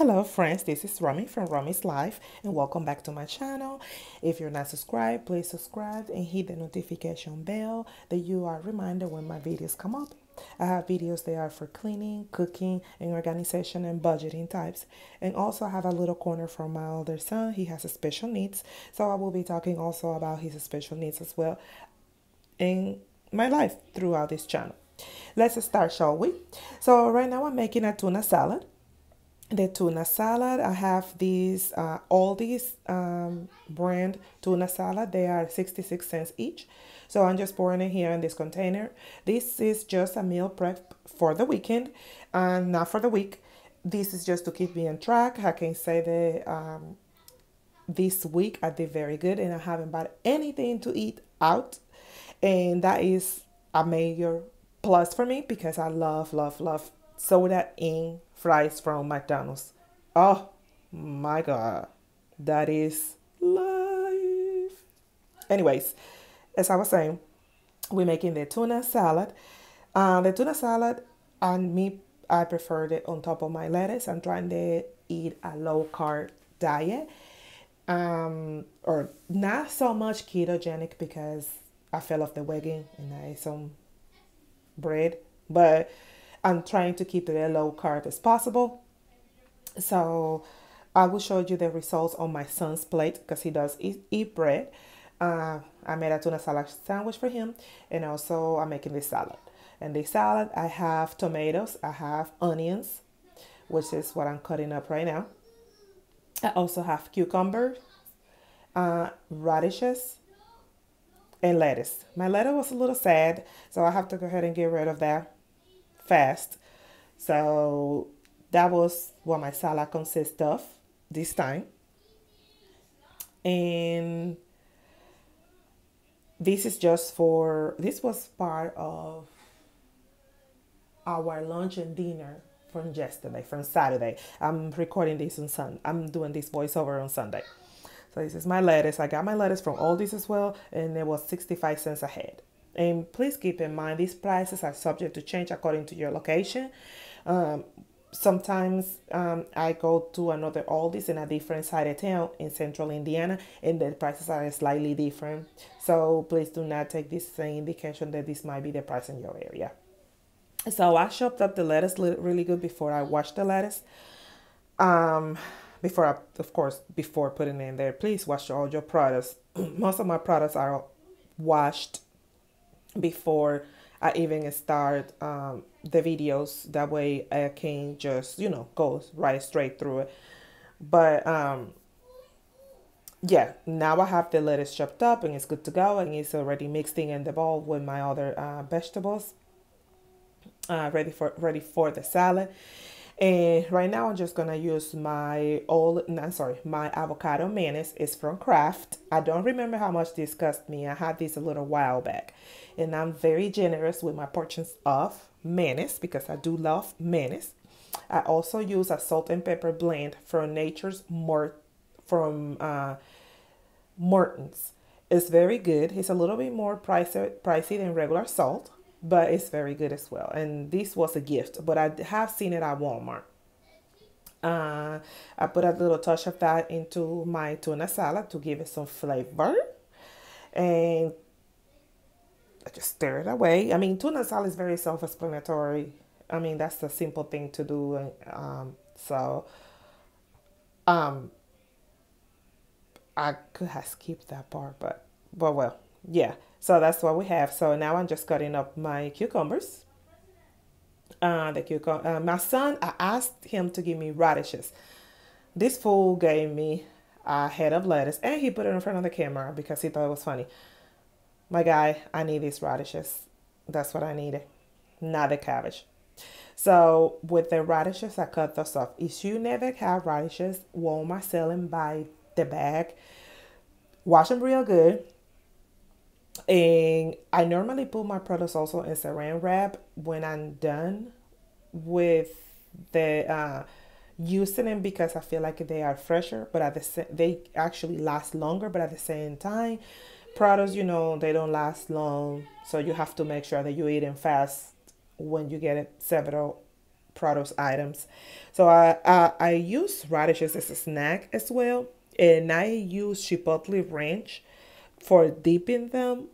Hello friends, this is Romy from Romy's Life and welcome back to my channel. If you're not subscribed, please subscribe and hit the notification bell that you are reminded when my videos come up. I have videos that are for cleaning, cooking, and organization and budgeting types. And also I have a little corner for my older son. He has special needs, so I will be talking also about his special needs as well in my life throughout this channel. Let's start, shall we? So right now I'm making a tuna salad. The tuna salad, I have these all these brand tuna salad. They are 66 cents each, so I'm just pouring it here in this container. This is just a meal prep for the weekend and not for the week. This is just to keep me on track. I can say that this week I did very good and I haven't bought anything to eat out, and that is a major plus for me because I love soda and fries from McDonald's. Oh my God, that is life. Anyways, as I was saying, we're making the tuna salad. The tuna salad, and me, I preferred it on top of my lettuce. I'm trying to eat a low carb diet, or not so much ketogenic because I fell off the wagon and I ate some bread, but I'm trying to keep it as low carb as possible. So I will show you the results on my son's plate because he does eat bread. I made a tuna salad sandwich for him, and also I'm making this salad. And this salad, I have tomatoes, I have onions, which is what I'm cutting up right now. I also have cucumbers, radishes, and lettuce. My lettuce was a little sad, so I have to go ahead and get rid of that fast. So that was what my salad consists of this time. And this is just for, this was part of our lunch and dinner from yesterday, from Saturday. I'm recording this on Sunday. I'm doing this voiceover on Sunday. So this is my lettuce. I got my lettuce from Aldi's as well, and it was 65 cents a head. And please keep in mind, these prices are subject to change according to your location. Sometimes I go to another Aldi's in a different side of town in central Indiana, and the prices are slightly different. So please do not take this as an indication that this might be the price in your area. So I chopped up the lettuce really good before I washed the lettuce. Before putting it in there, please wash all your products. Most of my products are washed before I even start the videos. That way I can just, go right straight through it. But yeah, now I have the lettuce chopped up and it's good to go, and it's already mixing in the bowl with my other vegetables, ready for the salad. And right now I'm just gonna use my avocado mayonnaise. It's from Kraft. I don't remember how much this cost me. I had this a little while back, and I'm very generous with my portions of mayonnaise because I do love mayonnaise. I also use a salt and pepper blend from Morton's. It's very good. It's a little bit more pricey than regular salt, but it's very good as well. And this was a gift, but I have seen it at Walmart. I put a little touch of that into my tuna salad to give it some flavor, and I just stir it away. I mean, tuna salad is very self-explanatory. I mean, that's the simple thing to do. And I could have skipped that part, but well, yeah. So that's what we have. So now I'm just cutting up my cucumbers. My son, I asked him to give me radishes. This fool gave me a head of lettuce, and he put it in front of the camera because he thought it was funny. My guy, I need these radishes. That's what I needed, not the cabbage. So with the radishes, I cut those off. If you never have radishes, Walmart selling by the bag. Wash them real good. And I normally put my products also in saran wrap when I'm done with the using them, because I feel like they are fresher, but they actually last longer. But at the same time, products, they don't last long, so you have to make sure that you eat them fast when you get it several produce items. So I use radishes as a snack as well, and I use chipotle ranch for dipping them.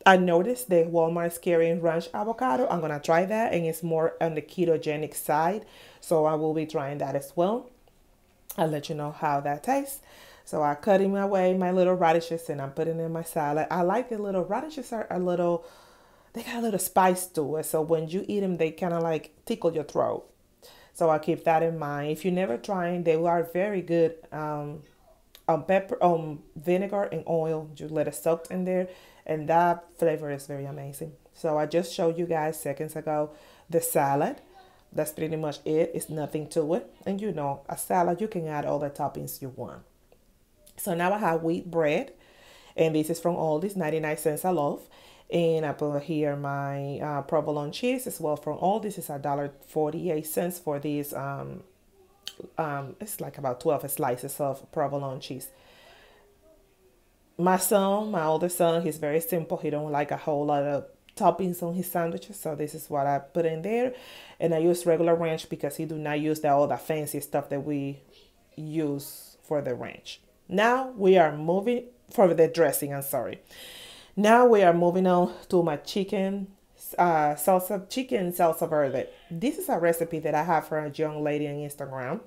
I noticed that Walmart's carrying ranch avocado. I'm gonna try that, and it's more on the ketogenic side, so I will be trying that as well. I'll let you know how that tastes. So I cut in my way my little radishes and I'm putting in my salad. I like the little radishes are a little, they got a little spice to it. So when you eat them, they kind of like tickle your throat. So I keep that in mind. If you never tried, they are very good on pepper, vinegar and oil. You let it soak in there, and that flavor is very amazing. So I just showed you guys seconds ago the salad. That's pretty much it. It's nothing to it. And you know, a salad, you can add all the toppings you want. So now I have wheat bread, and this is from Aldi's, 99 cents a loaf. And I put here my provolone cheese as well from Aldi's. It's $1.48 for these. It's like about 12 slices of provolone cheese. My son, my older son, he's very simple. He don't like a whole lot of toppings on his sandwiches, so this is what I put in there. And I use regular ranch because he do not use all the fancy stuff that we use for the ranch. Now we are moving for the dressing. I'm sorry. Now we are moving on to my chicken salsa verde. This is a recipe that I have from a young lady on Instagram,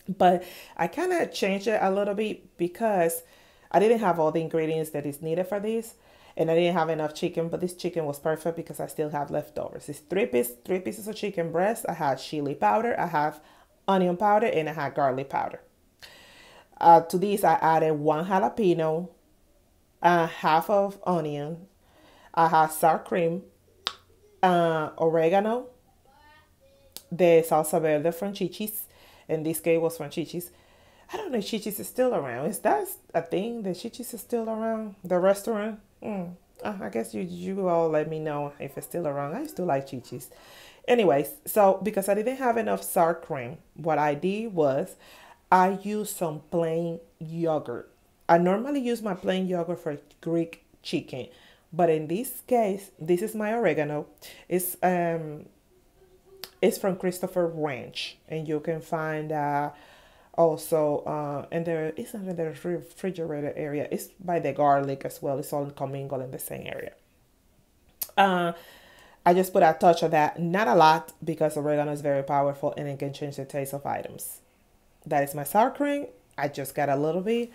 but I kind of changed it a little bit because I didn't have all the ingredients that is needed for this, and I didn't have enough chicken. But this chicken was perfect because I still have leftovers. It's three pieces of chicken breast. I have chili powder, I have onion powder, and I have garlic powder. To these, I added one jalapeno, half of onion. I have sour cream, oregano, the salsa verde from Chichis. In this case was from Chichis. I don't know if Chichis is still around. Is that a thing that Chichis is still around? The restaurant? I guess you all let me know if it's still around. I still like Chichis. Anyways, so because I didn't have enough sour cream, what I did was I used some plain yogurt. I normally use my plain yogurt for Greek chicken, but in this case, this is my oregano. It's from Christopher Ranch, and you can find also and there it's not in the refrigerator area. It's by the garlic as well. It's all commingled in the same area. I just put a touch of that, not a lot, because oregano is very powerful and it can change the taste of items. That is my sour cream. I just got a little bit,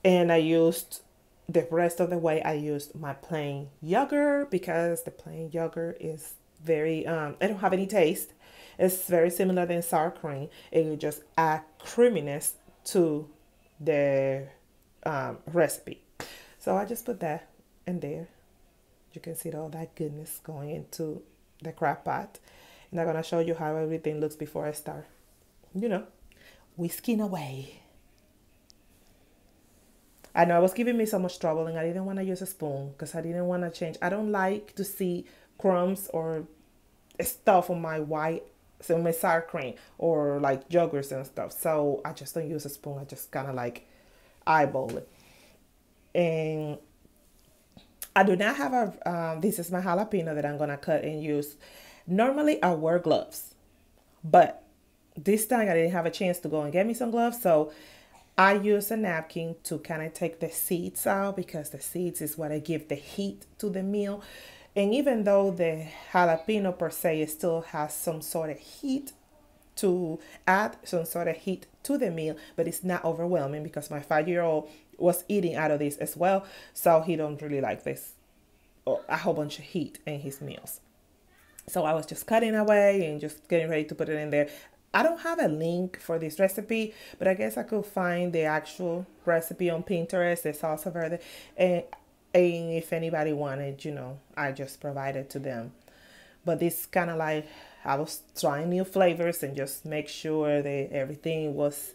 and I used the rest of the way. I used my plain yogurt because the plain yogurt is very I don't have any taste. It's very similar than sour cream, and you just add creaminess to the recipe. So I just put that in there. You can see all that goodness going into the crock pot, and I'm gonna show you how everything looks before I start. You know, whisking away. I know it was giving me so much trouble, and I didn't want to use a spoon because I didn't want to change. I don't like to see crumbs or stuff on my my sour cream or like yogurts and stuff. So I just don't use a spoon. I just kind of like eyeball it. And I do not have this is my jalapeno that I'm going to cut and use. Normally I wear gloves, but this time I didn't have a chance to go and get me some gloves. So I use a napkin to kind of take the seeds out, because the seeds is what I give the heat to the meal. And even though the jalapeno per se still has some sort of heat, to add some sort of heat to the meal, but it's not overwhelming because my 5-year-old was eating out of this as well. So he don't really like this, or a whole bunch of heat in his meals. So I was just cutting away and just getting ready to put it in there. I don't have a link for this recipe, but I guess I could find the actual recipe on Pinterest, the salsa verde. And if anybody wanted, I just provided to them. But this kind of like, I was trying new flavors and just make sure that everything was,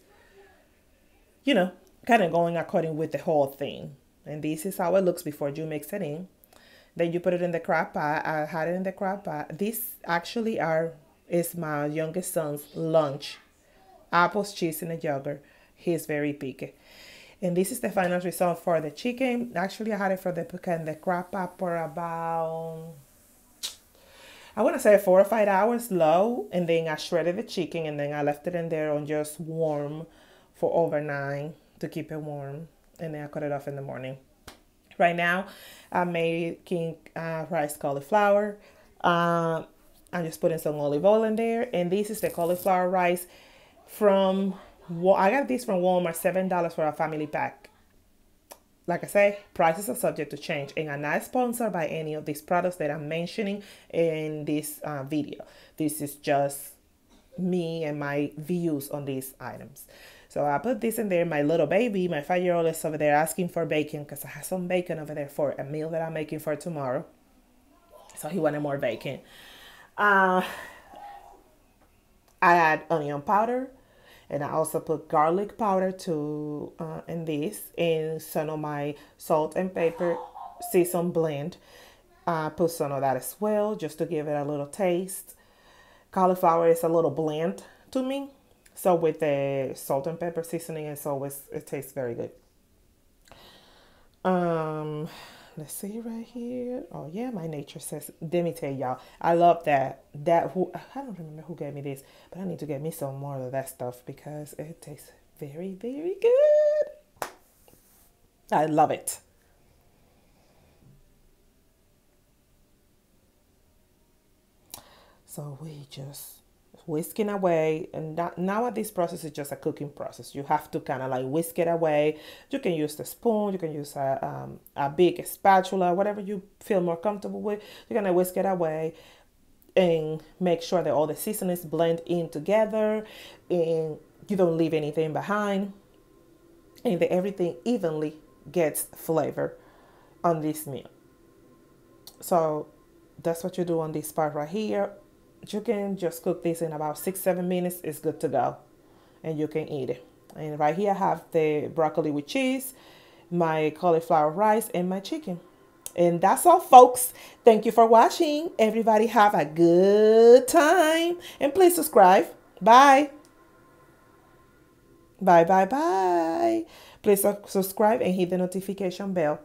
kind of going according with the whole thing. And this is how it looks before you mix it in. Then you put it in the crock pot. I had it in the crock pot. This actually is my youngest son's lunch. Apples, cheese, and a yogurt. He's very picky. And this is the final result for the chicken. Actually, I had it for the crock pot for about I want to say 4 or 5 hours low, and then I shredded the chicken, and then I left it in there on just warm for overnight to keep it warm, and then I cut it off in the morning. Right now, I'm making rice cauliflower. I'm just putting some olive oil in there, and this is the cauliflower rice from. I got this from Walmart, $7 for a family pack. Like I say, prices are subject to change, and I'm not sponsored by any of these products that I'm mentioning in this video. This is just me and my views on these items. So I put this in there. My little baby, my 5-year-old, is over there asking for bacon because I have some bacon over there for a meal that I'm making for tomorrow. So he wanted more bacon. I add onion powder, and I also put garlic powder to in this, and some of my salt and pepper season blend. I put some of that as well, just to give it a little taste. Cauliflower is a little bland to me, so with the salt and pepper seasoning, it tastes very good. Let's see right here. Oh yeah, my nature says. Let me tell y'all, I love that. I don't remember who gave me this, but I need to get me some more of that stuff because it tastes very, very good. I love it. So we just whisking away, and now at this process is just a cooking process. You have to kind of like whisk it away. You can use the spoon, you can use a big spatula, whatever you feel more comfortable with. You're gonna whisk it away and make sure that all the seasonings blend in together, and you don't leave anything behind, and that everything evenly gets flavor on this meal. So that's what you do on this part right here. You can just cook this in about 6-7 minutes. It's good to go, and you can eat it. And right here I have the broccoli with cheese, my cauliflower rice, and my chicken. And that's all, folks. Thank you for watching. Everybody have a good time, and please subscribe. Bye. Bye, bye, bye. Please subscribe and hit the notification bell.